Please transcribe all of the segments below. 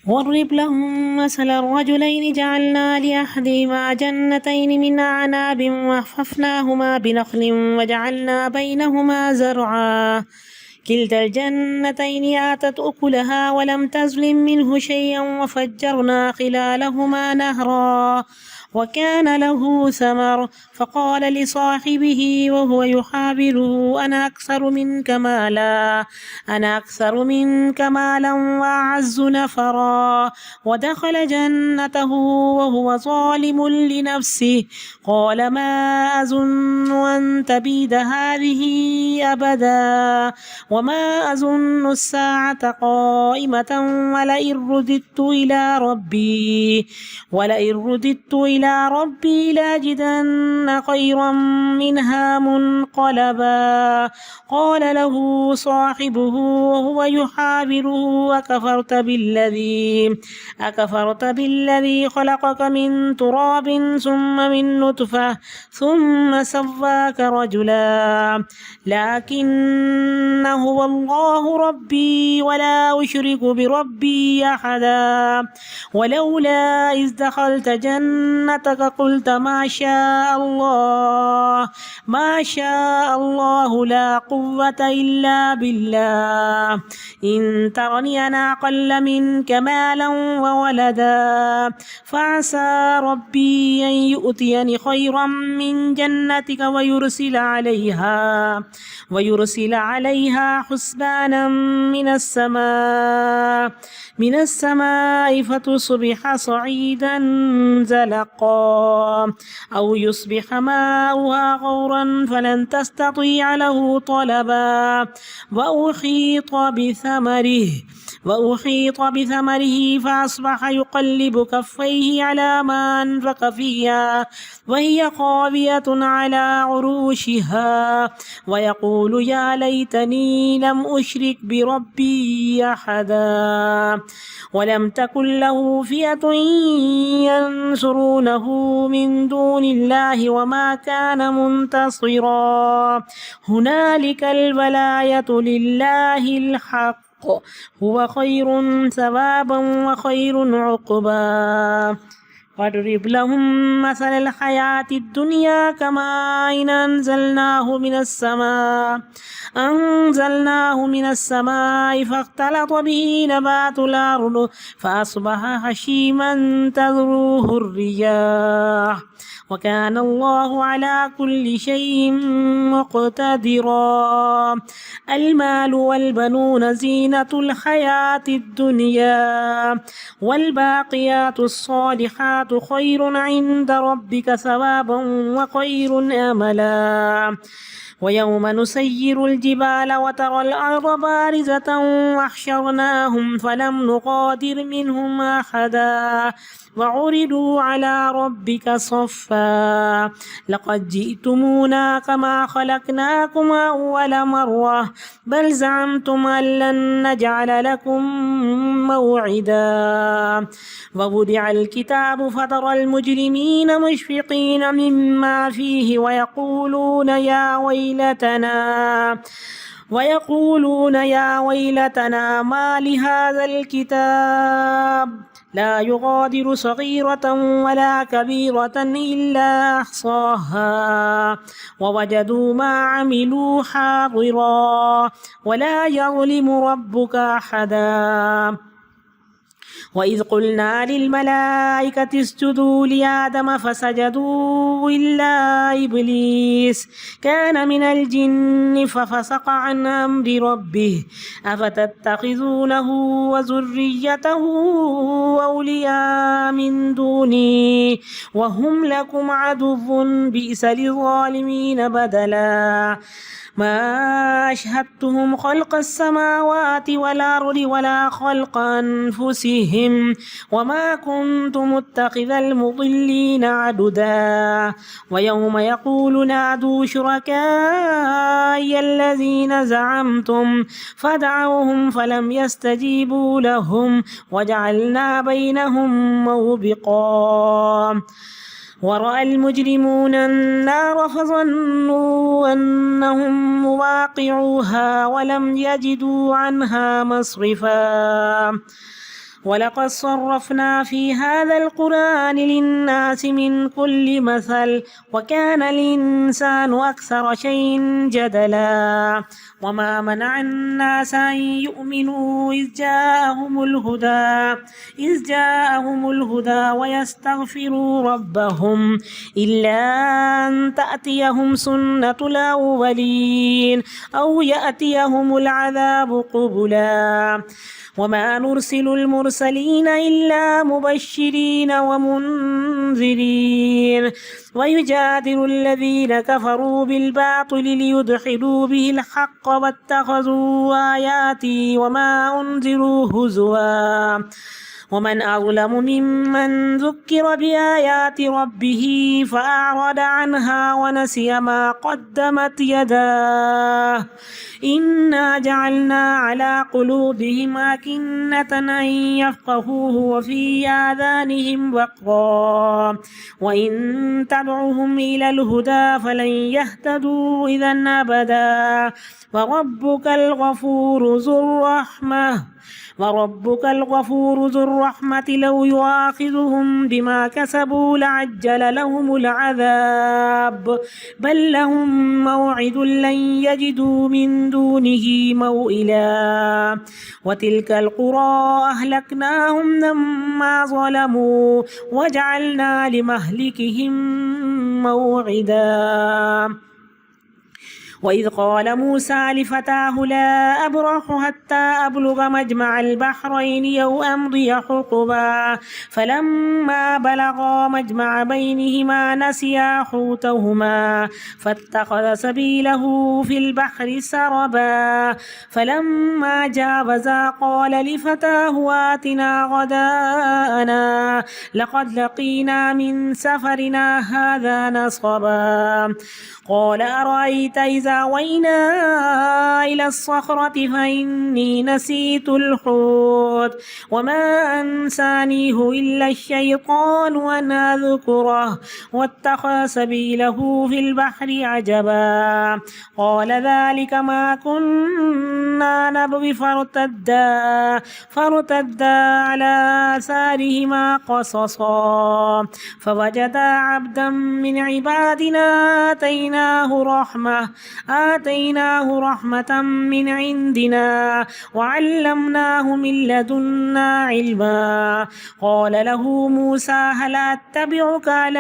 واضرب لهم مثل الرجلين جعلنا لأحدهما جنتين من أعناب وحففناهما بنخل وجعلنا بينهما زرعا كلتا الجنتين آتت أكلها ولم تظلم منه شيئا وفجرنا خلالهما نهرا وكان له ثمر فقال لصاحبه وهو يحاوره أنا أكثر منك مالا وأعز نفرا ودخل جنته وهو ظالم لنفسه قال ما أظن أن تبيد هذه أبدا وما أظن الساعة قائمة ولئن رددت إلى ربي لاجدن خيرا منها منقلبا قال له صاحبه وهو يحاوره أكفرت بالذي خلقك من تراب ثم من نطفة ثم سواك رجلا لكن هو الله ربي ولا أشرك بربي أحدا ولولا إذ دخلت جنتك قلت ما شاء الله لا قوة إلا بالله إن ترني أنا أقل منك مالا وولدا فعسى ربي أن يؤتيني خيرا من جنتك ويرسل عليها حسبانا من السماء فتصبح صعيدا زلقا أو يصبح ماؤها غورا فلن تستطيع له طلبا وأحيط بثمره فأصبح يقلب كفيه على ما أنفق فيها وهي خاوية على عروشها ويقول يا ليتني لم أشرك بربي أحدا ولم تكن له فئة ينصرونه من دون الله وما كان منتصرا هنالك الولاية لله الحق هو خير ثوابا وخير عقبا واضرب لهم مثل الحياة الدنيا كماء أنزلناه من السماء فاختلط به نبات الأرض فأصبح هشيما تذروه الرياح وكان الله على كل شيء مقتدرا المال والبنون زينة الحياة الدنيا والباقيات الصالحات خير عند ربك ثوابا وخير أملا ويوم نسير الجبال وترى الأرض بارزة وحشرناهم فلم نغادر منهم أحدا وعرضوا على ربك صفا لقد جئتمونا كما خلقناكم أول مرة بل زعمتم أن لن نجعل لكم موعدا ووضع الكتاب فترى المجرمين مشفقين مما فيه ويقولون يا ويلتنا ما لهذا الكتاب لا يغادر صغيرة ولا كبيرة إلا أحصاها ووجدوا ما عملوا حاضرا ولا يظلم ربك أحدا وإذ قلنا للملائكة اسجدوا لآدم فسجدوا إلا إبليس كان من الجن ففسق عن أمر ربه أفتتخذونه وذريته أولياء من دوني وهم لكم عدو بئس للظالمين بدلا ما أشهدتهم خلق السماوات والأرض ولا خلق أنفسهم وما كنت متخذ المضلين عددا ويوم يقول نادوا شركائي الذين زعمتم فدعوهم فلم يستجيبوا لهم وجعلنا بينهم موبقا ورأى المجرمون النار فظنوا أنهم مواقعوها ولم يجدوا عنها مصرفا ولقد صرفنا في هذا القرآن للناس من كل مثل وكان الإنسان أكثر شيء جدلا وما منع الناس أن يؤمنوا إذ جاءهم الهدى ويستغفروا ربهم إلا أن تأتيهم سنة الأولين أو يأتيهم العذاب قبلا وما نرسل المرسلين إلا مبشرين ومنذرين ويجادل الذين كفروا بالباطل ليدحضوا به الحق واتخذوا آياتي وما أنذروا هزوا ومن أظلم ممن ذكر بآيات ربه فأعرض عنها ونسي ما قدمت يداه إنا جعلنا على قلوبهم أكنة أن يفقهوه وفي آذانهم وقرا وإن تدعوهم إلى الهدى فلن يهتدوا إذا أبدا وربك الغفور ذو الرحمة لو يؤاخذهم بما كسبوا لعجل لهم العذاب بل لهم موعد لن يجدوا من دونه موئلا وتلك القرى أهلكناهم لما ظلموا وجعلنا لمهلكهم موعدا وإذ قال موسى لفتاه لا أبرح حتى أبلغ مجمع البحرين أو أمضي حقبا فلما بلغا مجمع بينهما نسيا حوتهما فاتخذ سبيله في البحر سربا فلما جاوزا قال لفتاه آتنا غداءنا لقد لقينا من سفرنا هذا نصبا قال أرأيت إذا وينا إلى الصخرة فإني نسيت الحوت وما أنسانيه إلا الشيطان أن أذكره واتخذ سبيله في البحر عجبا قال ذلك ما كنا نبغي فارتدا على آثارهما قصصا فوجدا عبدا من عبادنا آتيناه رحمة من عندنا وعلمناه من لدنا علما قال له موسى هل أتبعك على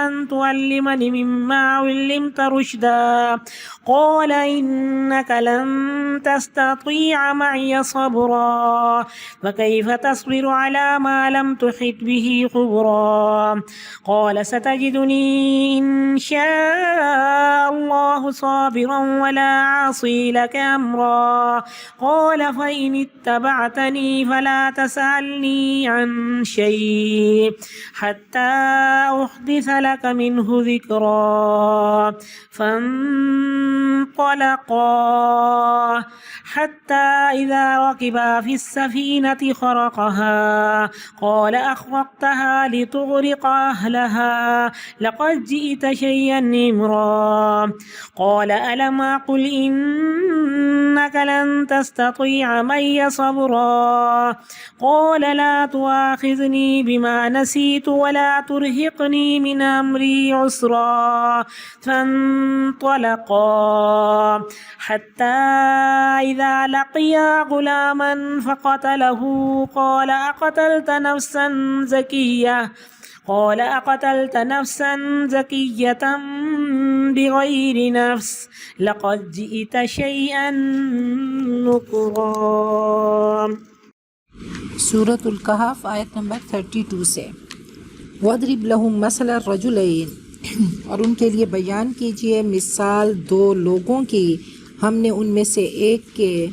أن تعلمني مما علمت رشدا قال إنك لن تستطيع معي صبرا فكيف تصبر على ما لم تحط به خبرا قال ستجدني إن شاء الله صابرا ولا عاصي لك أمرا قال فإن اتبعتني فلا تسألني عن شيء حتى أحدث لك منه ذكرا فانطلقا حتى إذا ركبا في السفينة خرقها قال أخرقتها لتغرق أهلها لقد جئت شيئا إمرا قال ألم أقل إنك لن تستطيع معي صبرا قال لا تؤاخذني بما نسيت ولا ترهقني من أمري عسرا فانطلقا حتى إذا لقيا غلاما فقتله قال أقتلت نفسا زكية بغير نفس لقد جئت شيئا نكرا۔ سورة الکہف آیت نمبر 32 سے وَاضْرِبْ لَهُمْ مَثَلَ الرَّجُلَيْنِ اور ان کے لیے بیان کیجئے مثال دو لوگوں کی، ہم نے ان میں سے ایک کے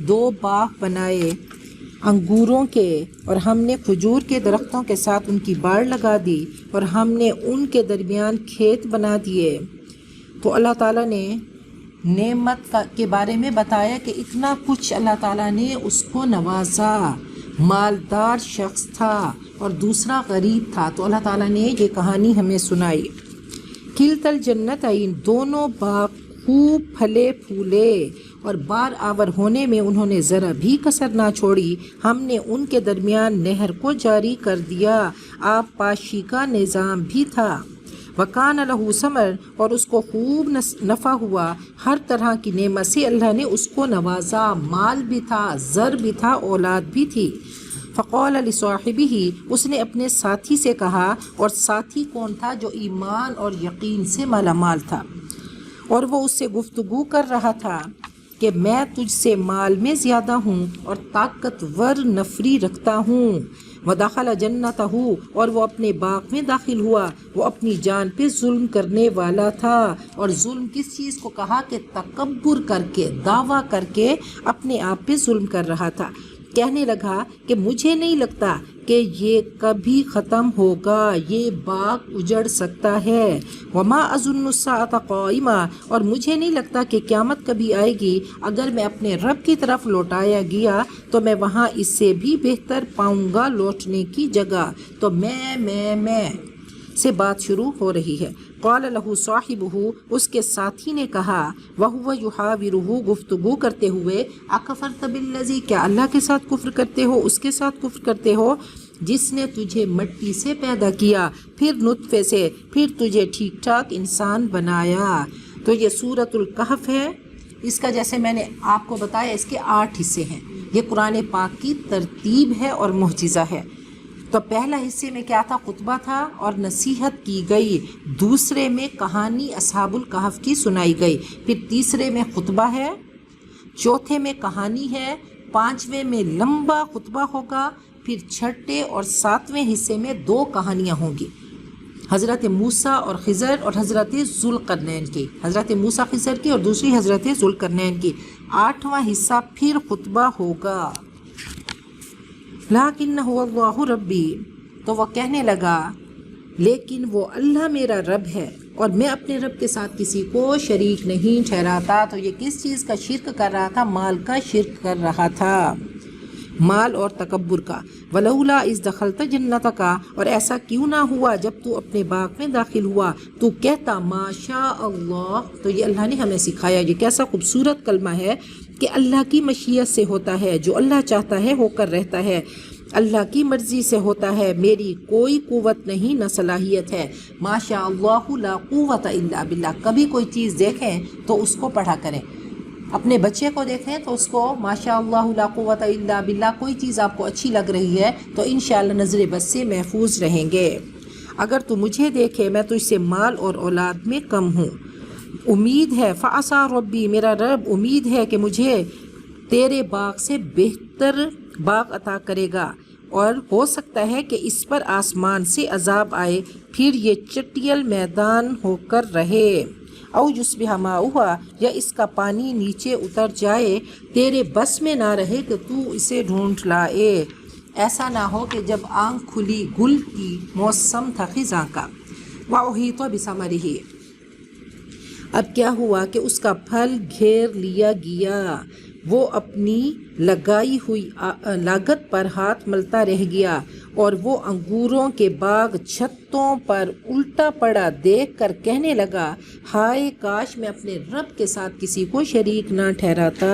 2 باغ بنائے انگوروں کے اور ہم نے کھجور کے درختوں کے ساتھ ان کی باڑ لگا دی اور ہم نے ان کے درمیان کھیت بنا دیے۔ تو اللہ تعالیٰ نے نعمت کے بارے میں بتایا کہ اتنا کچھ اللہ تعالیٰ نے اس کو نوازا، مالدار شخص تھا اور دوسرا غریب تھا۔ تو اللہ تعالیٰ نے یہ کہانی ہمیں سنائی۔ کلتا الجنتین، دونوں باغ خوب پھلے پھولے اور بار آور ہونے میں انہوں نے ذرا بھی کسر نہ چھوڑی۔ ہم نے ان کے درمیان نہر کو جاری کر دیا، آب پاشی کا نظام بھی تھا۔ وکان لہ ثمر، اور اس کو خوب نفع ہوا، ہر طرح کی نعمت سے اللہ نے اس کو نوازا، مال بھی تھا، زر بھی تھا، اولاد بھی تھی۔ فقال لصاحبہ، اس نے اپنے ساتھی سے کہا، اور ساتھی کون تھا؟ جو ایمان اور یقین سے مالا مال تھا، اور وہ اس سے گفتگو کر رہا تھا کہ میں تجھ سے مال میں زیادہ ہوں اور طاقتور نفری رکھتا ہوں۔ ودخل جنتہ، اور وہ اپنے باغ میں داخل ہوا۔ وہ اپنی جان پہ ظلم کرنے والا تھا، اور ظلم کس چیز کو کہا کہ تکبر کر کے، دعویٰ کر کے اپنے آپ پہ ظلم کر رہا تھا۔ کہنے لگا کہ مجھے نہیں لگتا کہ یہ کبھی ختم ہوگا، یہ باغ اجڑ سکتا ہے۔ وما اظن الساعۃ قائمہ، اور مجھے نہیں لگتا کہ قیامت کبھی آئے گی۔ اگر میں اپنے رب کی طرف لوٹایا گیا تو میں وہاں اس سے بھی بہتر پاؤں گا لوٹنے کی جگہ۔ تو میں سے بات شروع ہو رہی ہے۔ قال لہ صاحبہ، اس کے ساتھی نے کہا، وہو یحاورہ، گفتگو کرتے ہوئے، اکفرت بالذی، کیا اللہ کے ساتھ کفر کرتے ہو، اس کے ساتھ کفر کرتے ہو جس نے تجھے مٹی سے پیدا کیا، پھر نطفے سے، پھر تجھے ٹھیک ٹھاک انسان بنایا۔ تو یہ سورۃ الکہف ہے۔ اس کا جیسے میں نے آپ کو بتایا اس کے 8 حصے ہیں۔ یہ قرآن پاک کی ترتیب ہے اور معجزہ ہے۔ تو پہلا حصے میں کیا تھا؟ خطبہ تھا اور نصیحت کی گئی۔ دوسرے میں کہانی اصحاب الکہف کی سنائی گئی۔ پھر تیسرے میں خطبہ ہے، چوتھے میں کہانی ہے، پانچویں میں لمبا خطبہ ہوگا، پھر چھٹے اور ساتویں حصے میں 2 کہانیاں ہوں گی، حضرت موسیٰ اور خضر اور حضرت ذوالقرنین کی، حضرت موسیٰ خضر کی اور دوسری حضرت ذوالقرنین کی۔ 8واں حصہ پھر خطبہ ہوگا۔ لیکن اللہ ربی، تو وہ کہنے لگا لیکن وہ اللہ میرا رب ہے اور میں اپنے رب کے ساتھ کسی کو شریک نہیں ٹھہراتا۔ تو یہ کس چیز کا شرک کر رہا تھا؟ مال کا شرک کر رہا تھا، مال اور تکبر کا۔ ولولا اذ دخلت جنتک، اور ایسا کیوں نہ ہوا جب تو اپنے باغ میں داخل ہوا تو کہتا ما شاء اللہ۔ تو یہ اللہ نے ہمیں سکھایا، یہ کیسا خوبصورت کلمہ ہے کہ اللہ کی مشیت سے ہوتا ہے، جو اللہ چاہتا ہے ہو کر رہتا ہے، اللہ کی مرضی سے ہوتا ہے، میری کوئی قوت نہیں نہ صلاحیت ہے۔ ما شاء اللہ لا قوت الا باللہ، کبھی کوئی چیز دیکھیں تو اس کو پڑھا کریں، اپنے بچے کو دیکھیں تو اس کو ماشاء اللہ لا قوت الا باللہ، کوئی چیز آپ کو اچھی لگ رہی ہے تو انشاءاللہ نظر بد سے محفوظ رہیں گے۔ اگر تو مجھے دیکھے میں تجھ سے مال اور اولاد میں کم ہوں، امید ہے فعسا ربی، میرا رب امید ہے کہ مجھے تیرے باغ سے بہتر باغ عطا کرے گا، اور ہو سکتا ہے کہ اس پر آسمان سے عذاب آئے، پھر یہ چٹیل میدان ہو کر رہے، او یصبح ماؤہا، یا اس کا پانی نیچے اتر جائے، تیرے بس میں نہ رہے کہ تو اسے ڈھونڈ لائے۔ ایسا نہ ہو کہ جب آنکھ کھلی گل کی موسم تھا خزاں کا، وَأُحِیطَ بِثَمَرِهِ، اب کیا ہوا کہ اس کا پھل گھیر لیا گیا، وہ اپنی لگائی ہوئی لاگت پر ہاتھ ملتا رہ گیا، اور وہ انگوروں کے باغ چھتوں پر الٹا پڑا دیکھ کر کہنے لگا، ہائے کاش میں اپنے رب کے ساتھ کسی کو شریک نہ ٹھہراتا۔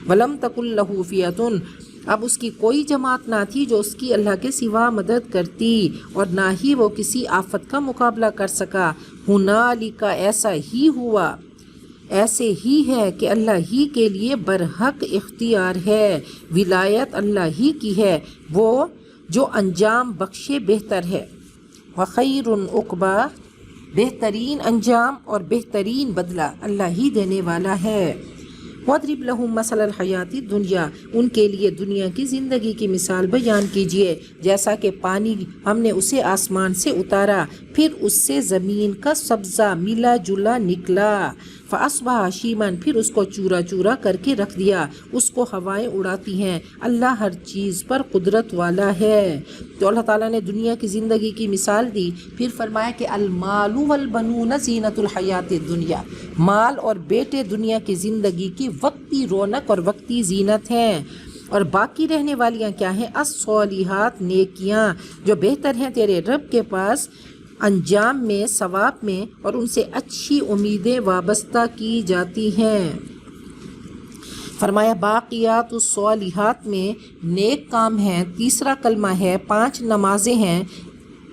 وَلَمْ تَكُن لَهُ فِئَةٌ، اب اس کی کوئی جماعت نہ تھی جو اس کی اللہ کے سوا مدد کرتی، اور نہ ہی وہ کسی آفت کا مقابلہ کر سکا۔ ہنالک، ایسا ہی ہوا، ایسے ہی ہے کہ اللہ ہی کے لیے برحق اختیار ہے، ولایت اللہ ہی کی ہے، وہ جو انجام بخشے بہتر ہے۔ وخیر عقبیٰ، بہترین انجام اور بہترین بدلہ اللہ ہی دینے والا ہے۔ وَاضْرِبْ لَهُم مَثَلَ الْحَيَاةِ الدُّنْيَا، ان کے لیے دنیا کی زندگی کی مثال بیان کیجیے، جیسا کہ پانی ہم نے اسے آسمان سے اتارا، پھر اس سے زمین کا سبزہ ملا جلا نکلا، فَأَصْبَحَ هَشِيمًا، پھر اس کو چورا چورا کر کے رکھ دیا، اس کو ہوائیں اڑاتی ہیں، اللہ ہر چیز پر قدرت والا ہے۔ تو اللہ تعالیٰ نے دنیا کی زندگی کی مثال دی، پھر فرمایا کہ المال والبنون زینت الحیات الدنیا، مال اور بیٹے دنیا کی زندگی کی وقتی رونق اور وقتی زینت ہیں۔ اور باقی رہنے والیاں کیا ہیں؟ الصالحات، نیکیاں جو بہتر ہیں تیرے رب کے پاس انجام میں، ثواب میں، اور ان سے اچھی امیدیں وابستہ کی جاتی ہیں۔ فرمایا باقیات الصالحات میں نیک کام ہیں، تیسرا کلمہ ہے، 5 نمازیں ہیں،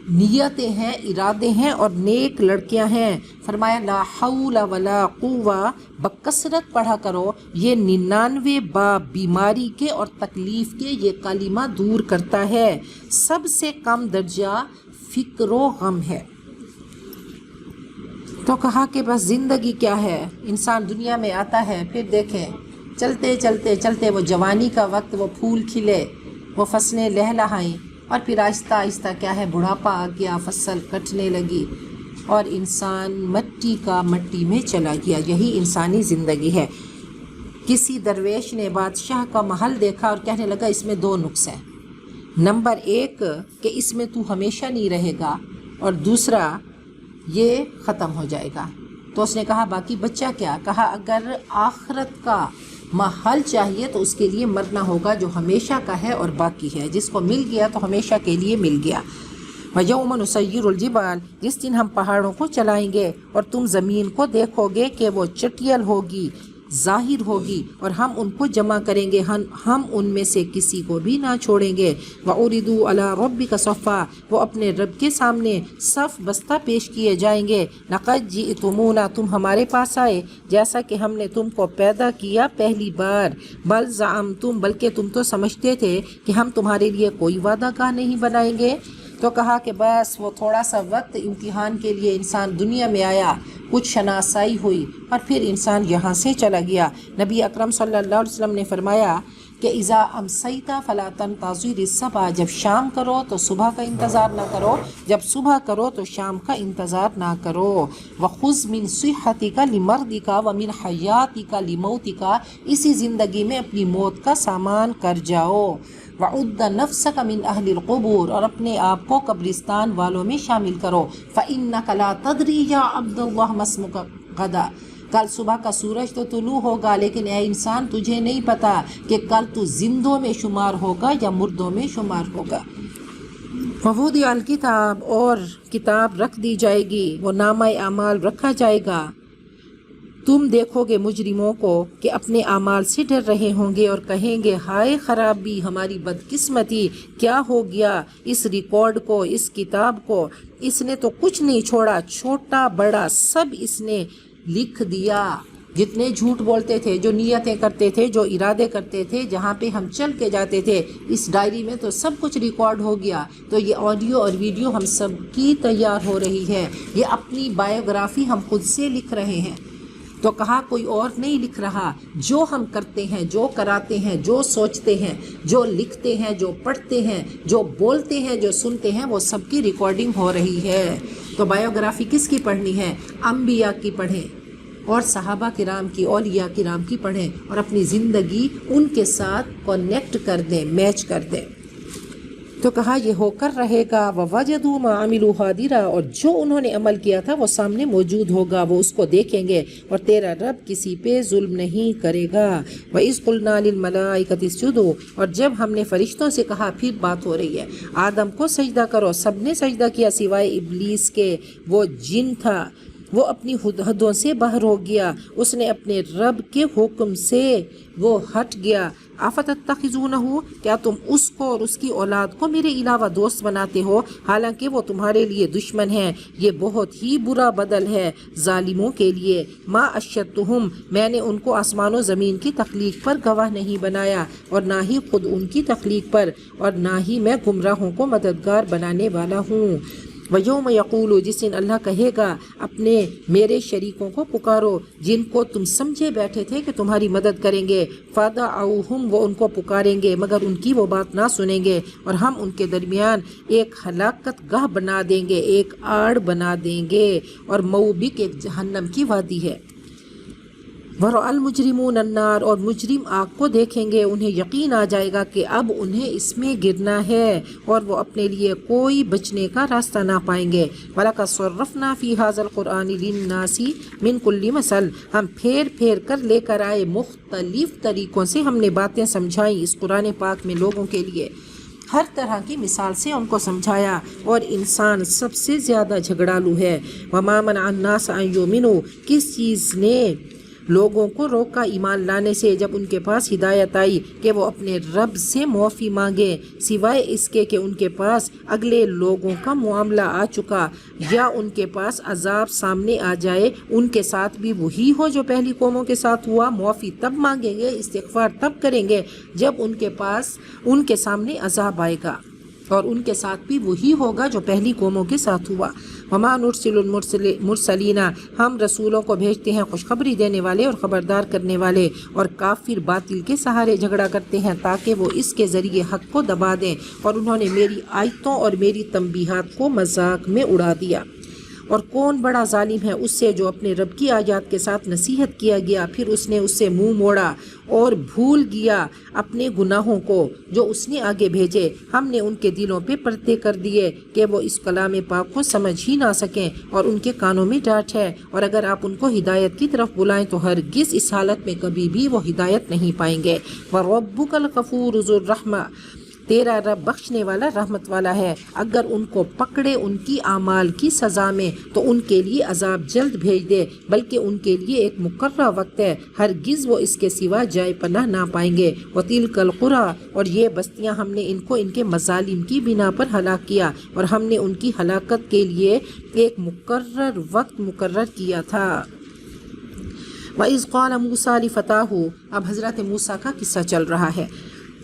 نیتیں ہیں، ارادے ہیں، اور نیک لڑکیاں ہیں۔ فرمایا لا حول ولا قوہ، بکثرت پڑھا کرو، یہ 99 باب بیماری کے اور تکلیف کے یہ کلمہ دور کرتا ہے۔ سب سے کم درجہ فکر و غم ہے۔ تو کہا کہ بس زندگی کیا ہے، انسان دنیا میں آتا ہے، پھر دیکھیں چلتے چلتے چلتے وہ جوانی کا وقت، وہ پھول کھلے، وہ فصلیں لہلہائیں، اور پھر آہستہ آہستہ کیا ہے، بڑھاپا آ گیا، فصل کٹنے لگی، اور انسان مٹی کا مٹی میں چلا گیا۔ یہی انسانی زندگی ہے۔ کسی درویش نے بادشاہ کا محل دیکھا اور کہنے لگا اس میں 2 نقص ہیں، نمبر 1 کہ اس میں تو ہمیشہ نہیں رہے گا، اور دوسرا یہ ختم ہو جائے گا۔ تو اس نے کہا باقی بچہ کیا؟ کہا اگر آخرت کا محل چاہیے تو اس کے لیے مرنا ہوگا جو ہمیشہ کا ہے اور باقی ہے، جس کو مل گیا تو ہمیشہ کے لیے مل گیا۔ وَيَوْمَ نُسَيِّرُ الْجِبَالَ، جس دن ہم پہاڑوں کو چلائیں گے اور تم زمین کو دیکھو گے کہ وہ چٹیل ہوگی، ظاہر ہوگی، اور ہم ان کو جمع کریں گے، ہم ان میں سے کسی کو بھی نہ چھوڑیں گے۔ وَعُرِضُوا عَلَىٰ رَبِّكَ صَفًّا، وہ اپنے رب کے سامنے صف بستہ پیش کیے جائیں گے۔ لَقَدْ جِئْتُمُونَا، تم ہمارے پاس آئے جیسا کہ ہم نے تم کو پیدا کیا پہلی بار۔ بَلْ زَعَمْتُمْ، بلکہ تم تو سمجھتے تھے کہ ہم تمہارے لیے کوئی وعدہ گاہ نہیں بنائیں گے۔ تو کہا کہ بس وہ تھوڑا سا وقت امتحان کے لیے انسان دنیا میں آیا، کچھ شناسائی ہوئی، اور پھر انسان یہاں سے چلا گیا۔ نبی اکرم صلی اللہ علیہ وسلم نے فرمایا کہ اذا امسیت فلا تنتظر الصبح، جب شام کرو تو صبح کا انتظار نہ کرو، جب صبح کرو تو شام کا انتظار نہ کرو۔ وخذ من صحتک لمرضک ومن حیاتک لموتک، اسی زندگی میں اپنی موت کا سامان کر جاؤ۔ وعد نفسک من اہل القبور، اور اپنے آپ کو قبرستان والوں میں شامل کرو۔ فإنک لا تدری یا عبد اللہ ما اسمک غدا، کل صبح کا سورج تو طلوع ہوگا، لیکن اے انسان تجھے نہیں پتا کہ کل تو زندوں میں شمار ہوگا یا مردوں میں شمار ہوگا۔ ووضع الکتاب، اور کتاب رکھ دی جائے گی، وہ نامہ اعمال رکھا جائے گا۔ تم دیکھو گے مجرموں کو کہ اپنے اعمال سے ڈر رہے ہوں گے اور کہیں گے ہائے خرابی، ہماری بدقسمتی، کیا ہو گیا اس ریکارڈ کو، اس کتاب کو، اس نے تو کچھ نہیں چھوڑا، چھوٹا بڑا سب اس نے لکھ دیا۔ جتنے جھوٹ بولتے تھے، جو نیتیں کرتے تھے، جو ارادے کرتے تھے، جہاں پہ ہم چل کے جاتے تھے، اس ڈائری میں تو سب کچھ ریکارڈ ہو گیا۔ تو یہ آڈیو اور ویڈیو ہم سب کی تیار ہو رہی ہے، یہ اپنی بایوگرافی ہم خود سے لکھ رہے ہیں۔ تو کہا کوئی اور نہیں لکھ رہا، جو ہم کرتے ہیں، جو کراتے ہیں، جو سوچتے ہیں، جو لکھتے ہیں، جو پڑھتے ہیں، جو بولتے ہیں، جو سنتے ہیں، وہ سب کی ریکارڈنگ ہو رہی ہے۔ تو بایوگرافی کس کی پڑھنی ہے؟ انبیاء کی پڑھیں، اور صحابہ کرام کی، اولیاء کرام کی پڑھیں، اور اپنی زندگی ان کے ساتھ کنیکٹ کر دیں، میچ کر دیں۔ تو کہا یہ ہو کر رہے گا۔ وَوَجَدُوا مَا عَمِلُوا حَاضِرًا، اور جو انہوں نے عمل کیا تھا وہ سامنے موجود ہوگا، وہ اس کو دیکھیں گے، اور تیرا رب کسی پہ ظلم نہیں کرے گا۔ وَإِذْ قُلْنَا لِلْمَلَائِكَةِ اسْجُدُوا، اور جب ہم نے فرشتوں سے کہا، پھر بات ہو رہی ہے، آدم کو سجدہ کرو، سب نے سجدہ کیا سوائے ابلیس کے، وہ جن تھا، وہ اپنی حدوں سے باہر ہو گیا، اس نے اپنے رب کے حکم سے وہ ہٹ گیا۔ افتتخذونہ، کیا تم اس کو اور اس کی اولاد کو میرے علاوہ دوست بناتے ہو، حالانکہ وہ تمہارے لیے دشمن ہیں۔ یہ بہت ہی برا بدل ہے ظالموں کے لیے۔ ما اشہدتہم، میں نے ان کو آسمان و زمین کی تخلیق پر گواہ نہیں بنایا، اور نہ ہی خود ان کی تخلیق پر، اور نہ ہی میں گمراہوں کو مددگار بنانے والا ہوں۔ وَيَوْمَ يَقُولُ، جس دن اللہ کہے گا اپنے میرے شریکوں کو پکارو جن کو تم سمجھے بیٹھے تھے کہ تمہاری مدد کریں گے، فَدَعَوْهُمْ، وہ ان کو پکاریں گے مگر ان کی وہ بات نہ سنیں گے، اور ہم ان کے درمیان ایک ہلاکت گاہ بنا دیں گے، ایک آڑ بنا دیں گے، اور موبک ایک جہنم کی وادی ہے۔ وَرَأَى الْمُجْرِمُونَ النَّارَ، اور مجرم آگ کو دیکھیں گے، انہیں یقین آ جائے گا کہ اب انہیں اس میں گرنا ہے اور وہ اپنے لیے کوئی بچنے کا راستہ نہ پائیں گے۔ وَلَقَدْ صَرَّفْنَا فِي هَذَا الْقُرْآنِ لِلنَّاسِ مِنْ كُلِّ مَثَلٍ، ہم پھیر پھیر کر لے کر آئے مختلف طریقوں سے ہم نے باتیں سمجھائیں اس قرآن پاک میں لوگوں کے لیے، ہر طرح کی مثال سے ان کو سمجھایا، اور انسان سب سے زیادہ جھگڑالو ہے۔ وَمَا مَنَعَ النَّاسَ أَن يُؤْمِنُوا، کس چیز نے لوگوں کو روکا ایمان لانے سے جب ان کے پاس ہدایت آئی کہ وہ اپنے رب سے معافی مانگیں، سوائے اس کے کہ ان کے پاس اگلے لوگوں کا معاملہ آ چکا یا ان کے پاس عذاب سامنے آ جائے۔ ان کے ساتھ بھی وہی ہو جو پہلی قوموں کے ساتھ ہوا، معافی تب مانگیں گے، استغفار تب کریں گے جب ان کے سامنے عذاب آئے گا، اور ان کے ساتھ بھی وہی ہوگا جو پہلی قوموں کے ساتھ ہوا۔ وما نرسل المرسلین، ہم رسولوں کو بھیجتے ہیں خوشخبری دینے والے اور خبردار کرنے والے، اور کافر باطل کے سہارے جھگڑا کرتے ہیں تاکہ وہ اس کے ذریعے حق کو دبا دیں، اور انہوں نے میری آیتوں اور میری تنبیہات کو مذاق میں اڑا دیا۔ اور کون بڑا ظالم ہے اس سے جو اپنے رب کی آیات کے ساتھ نصیحت کیا گیا، پھر اس نے اس سے منہ موڑا اور بھول گیا اپنے گناہوں کو جو اس نے آگے بھیجے۔ ہم نے ان کے دلوں پہ پردے کر دیے کہ وہ اس کلام پاک کو سمجھ ہی نہ سکیں، اور ان کے کانوں میں ڈانٹ ہے، اور اگر آپ ان کو ہدایت کی طرف بلائیں تو ہرگز اس حالت میں کبھی بھی وہ ہدایت نہیں پائیں گے۔ وَرَبُّكَ الْغَفُورُ ذُو الرَّحْمَةِ، تیرا رب بخشنے والا رحمت والا ہے، اگر ان کو پکڑے ان کی اعمال کی سزا میں تو ان کے لیے عذاب جلد بھیج دے، بلکہ ان کے لیے ایک مقررہ وقت ہے، ہرگز وہ اس کے سوا جائے پناہ نہ پائیں گے۔ وَتِلْكَ الْقُرَىٰ، اور یہ بستیاں ہم نے ان کو ان کے مظالم کی بنا پر ہلاک کیا، اور ہم نے ان کی ہلاکت کے لیے ایک مقرر وقت مقرر کیا تھا۔ وَإِذْ قَالَ مُوسَىٰ لِفَتَاهُ، اب حضرت موسیٰ کا قصہ چل رہا ہے۔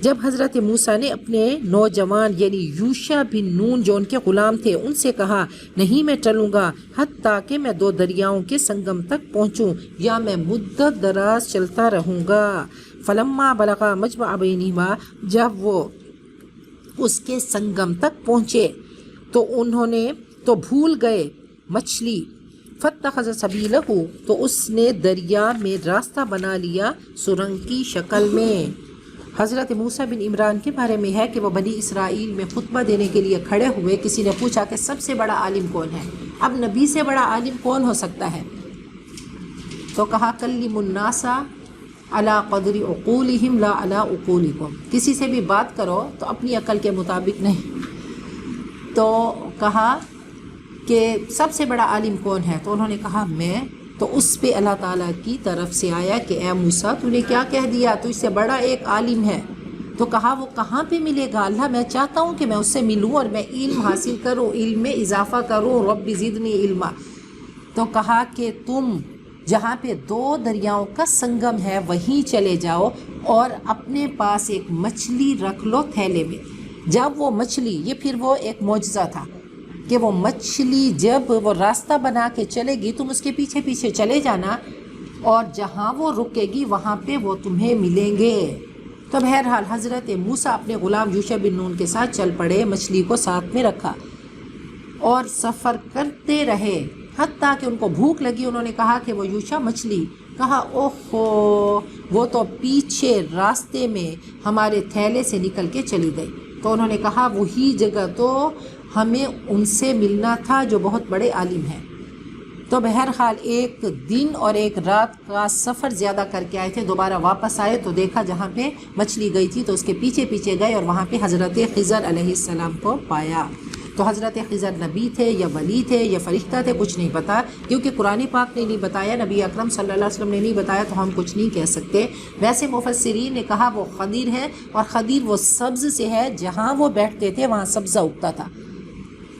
جب حضرت موسیٰ نے اپنے نوجوان یعنی یوشع بن نون جو ان کے غلام تھے ان سے کہا، نہیں میں چلوں گا حتیٰ کہ میں دو دریاؤں کے سنگم تک پہنچوں، یا میں مدت دراز چلتا رہوں گا۔ فلما بلغا مجمع بینہما، جب وہ اس کے سنگم تک پہنچے تو انہوں نے بھول گئے مچھلی، فاتخذ سبیلہ، تو اس نے دریا میں راستہ بنا لیا سرنگ کی شکل میں۔ حضرت موسیٰ بن عمران کے بارے میں ہے کہ وہ بنی اسرائیل میں خطبہ دینے کے لیے کھڑے ہوئے، کسی نے پوچھا کہ سب سے بڑا عالم کون ہے؟ اب نبی سے بڑا عالم کون ہو سکتا ہے؟ تو کہا کلموا الناس علی قدر عقولہم لا علی عقولکم، کسی سے بھی بات کرو تو اپنی عقل کے مطابق نہیں۔ تو کہا کہ سب سے بڑا عالم کون ہے؟ تو انہوں نے کہا میں۔ تو اس پہ اللہ تعالیٰ کی طرف سے آیا کہ اے موسیٰ تو نے کیا کہہ دیا، تو اس سے بڑا ایک عالم ہے۔ تو کہا وہ کہاں پہ ملے گا؟ اللہ میں چاہتا ہوں کہ میں اس سے ملوں اور میں علم حاصل کروں، علم میں اضافہ کروں، رب زدنی علما۔ تو کہا کہ تم جہاں پہ دو دریاؤں کا سنگم ہے وہیں چلے جاؤ اور اپنے پاس ایک مچھلی رکھ لو تھیلے میں۔ جب وہ مچھلی، یہ پھر وہ ایک معجزہ تھا کہ وہ مچھلی جب وہ راستہ بنا کے چلے گی تم اس کے پیچھے پیچھے چلے جانا، اور جہاں وہ رکے گی وہاں پہ وہ تمہیں ملیں گے۔ تو بہرحال حضرت موسیٰ اپنے غلام یوشع بن نون کے ساتھ چل پڑے، مچھلی کو ساتھ میں رکھا اور سفر کرتے رہے حتیٰ کہ ان کو بھوک لگی۔ انہوں نے کہا کہ وہ یوشع مچھلی، کہا اوہو وہ تو پیچھے راستے میں ہمارے تھیلے سے نکل کے چلی گئی۔ تو انہوں نے کہا وہی جگہ تو ہمیں ان سے ملنا تھا جو بہت بڑے عالم ہیں۔ تو بہرحال ایک دن اور ایک رات کا سفر زیادہ کر کے آئے تھے، دوبارہ واپس آئے تو دیکھا جہاں پہ مچھلی گئی تھی تو اس کے پیچھے پیچھے گئے اور وہاں پہ حضرت خضر علیہ السلام کو پایا۔ تو حضرت خضر نبی تھے یا ولی تھے یا فرشتہ تھے کچھ نہیں پتا، کیونکہ قرآن پاک نے نہیں بتایا، نبی اکرم صلی اللہ علیہ وسلم نے نہیں بتایا، تو ہم کچھ نہیں کہہ سکتے۔ ویسے مفسرین نے کہا وہ خدیر ہے، اور خدیر وہ سبز سے ہے، جہاں وہ بیٹھتے تھے وہاں سبزہ اگتا تھا۔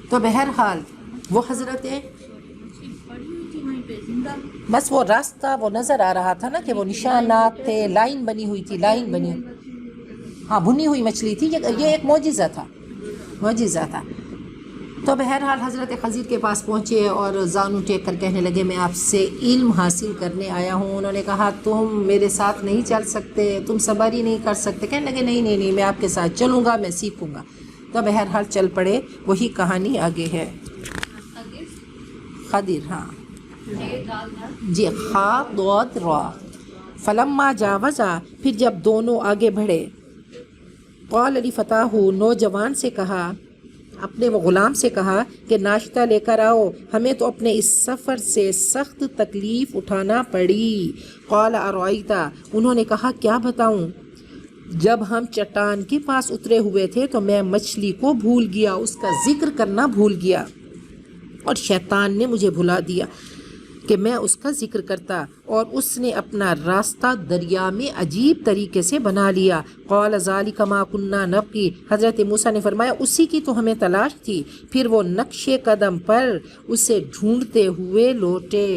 تو بہرحال وہ حضرت بس وہ راستہ وہ نظر آ رہا تھا نا کہ وہ نشانات تھے، لائن بنی ہوئی تھی، لائن بنی، ہاں بھنی ہوئی مچھلی تھی، یہ ایک معجزہ تھا، معجزہ تھا۔ تو بہرحال حضرت خضر کے پاس پہنچے اور زانو ٹیک کر کہنے لگے میں آپ سے علم حاصل کرنے آیا ہوں۔ انہوں نے کہا تم میرے ساتھ نہیں چل سکتے، تم صبر ہی نہیں کر سکتے؟ کہنے لگے نہیں نہیں نہیں، میں آپ کے ساتھ چلوں گا، میں سیکھوں گا۔ تو بہرحال چل پڑے، وہی کہانی آگے ہے۔ خضر، ہاں جی، خا ضاد را، فلما جاوزا، پھر جب دونوں آگے بڑھے، قال لفتاہ، نوجوان سے کہا، اپنے وہ غلام سے کہا کہ ناشتہ لے کر آؤ، ہمیں تو اپنے اس سفر سے سخت تکلیف اٹھانا پڑی۔ قال ارأیت، انہوں نے کہا کیا بتاؤں، جب ہم چٹان کے پاس اترے ہوئے تھے تو میں مچھلی کو بھول گیا، اس کا ذکر کرنا بھول گیا، اور شیطان نے مجھے بھلا دیا کہ میں اس کا ذکر کرتا، اور اس نے اپنا راستہ دریا میں عجیب طریقے سے بنا لیا۔ قال ذالک ما کنا نبغی، حضرت موسیٰ نے فرمایا اسی کی تو ہمیں تلاش تھی۔ پھر وہ نقش قدم پر اسے ڈھونڈتے ہوئے لوٹے۔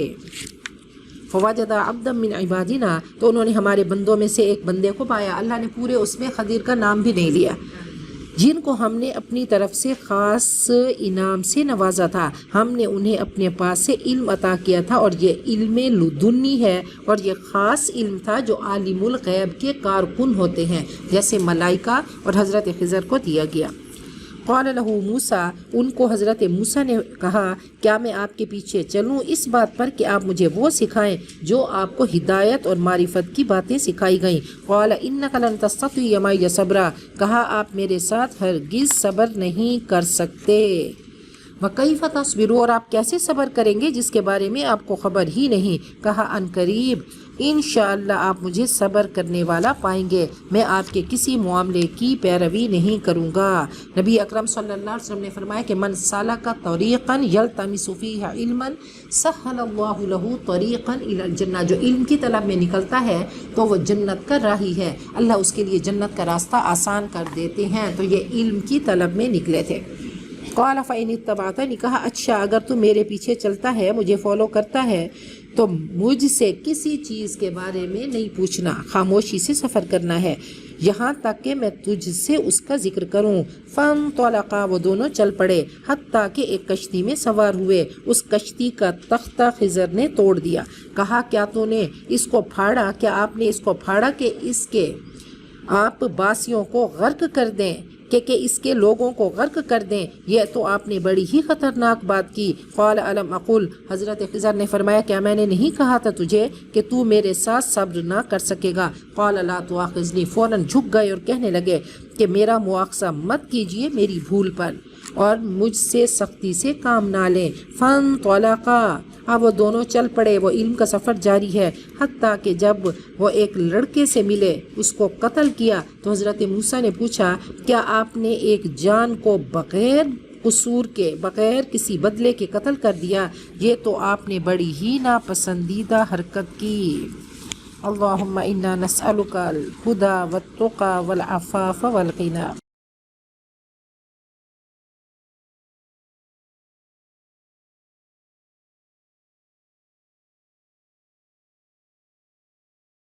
فوجد عبدا من عبادنا، تو انہوں نے ہمارے بندوں میں سے ایک بندے کو پایا، اللہ نے پورے اس میں خضر کا نام بھی نہیں لیا، جن کو ہم نے اپنی طرف سے خاص انعام سے نوازا تھا۔ ہم نے انہیں اپنے پاس سے علم عطا کیا تھا، اور یہ علم لدنی ہے، اور یہ خاص علم تھا جو عالم الغیب کے کارکن ہوتے ہیں، جیسے ملائکہ اور حضرت خضر کو دیا گیا۔ قال له موسیٰ، ان کو حضرت موسیٰ نے کہا کیا میں آپ کے پیچھے چلوں اس بات پر کہ آپ مجھے وہ سکھائیں جو آپ کو ہدایت اور معرفت کی باتیں سکھائی گئیں۔ قال انک لن تستطیع معی صبرا، کہا آپ میرے ساتھ ہرگز صبر نہیں کر سکتے۔ وَكَيْفَ تَصْبِرُونَ، اور آپ کیسے صبر کریں گے جس کے بارے میں آپ کو خبر ہی نہیں۔ کہا ان قریب انشاءاللہ آپ مجھے صبر کرنے والا پائیں گے، میں آپ کے کسی معاملے کی پیروی نہیں کروں گا۔ نبی اکرم صلی اللہ علیہ وسلم نے فرمایا کہ من سلک طریقا یلتمس فیہ علما سہل اللہ لہ طریقا الی الجنہ، جو علم کی طلب میں نکلتا ہے تو وہ جنت کا راہی ہے، اللہ اس کے لیے جنت کا راستہ آسان کر دیتے ہیں۔ تو یہ علم کی طلب میں نکلے تھے۔ قال فإن اتبعتنی، کہا اچھا اگر تو میرے پیچھے چلتا ہے، مجھے فالو کرتا ہے، تو مجھ سے کسی چیز کے بارے میں نہیں پوچھنا، خاموشی سے سفر کرنا ہے یہاں تک کہ میں تجھ سے اس کا ذکر کروں۔ فانطلقا، وہ دونوں چل پڑے، حتیٰ کہ ایک کشتی میں سوار ہوئے، اس کشتی کا تختہ خضر نے توڑ دیا۔ کہا کیا تو نے اس کو پھاڑا، کیا آپ نے اس کو پھاڑا کہ اس کے آپ باسیوں کو غرق کر دیں، کہ اس کے لوگوں کو غرق کر دیں، یہ تو آپ نے بڑی ہی خطرناک بات کی۔ قال الم اقل، حضرت خضر نے فرمایا کیا میں نے نہیں کہا تھا تجھے کہ تو میرے ساتھ صبر نہ کر سکے گا۔ قال لا تؤاخذنی، فوراً جھک گئے اور کہنے لگے کہ میرا مواخذہ مت کیجیے میری بھول پر، اور مجھ سے سختی سے کام نہ لیں۔ فانطلقا، اب وہ دونوں چل پڑے، وہ علم کا سفر جاری ہے، حتیٰ کہ جب وہ ایک لڑکے سے ملے، اس کو قتل کیا تو حضرت موسیٰ نے پوچھا کیا آپ نے ایک جان کو بغیر قصور کے، بغیر کسی بدلے کے قتل کر دیا؟ یہ تو آپ نے بڑی ہی ناپسندیدہ حرکت کی۔ اللہم انا نسألک الہدی والتقی والعفاف والغنی۔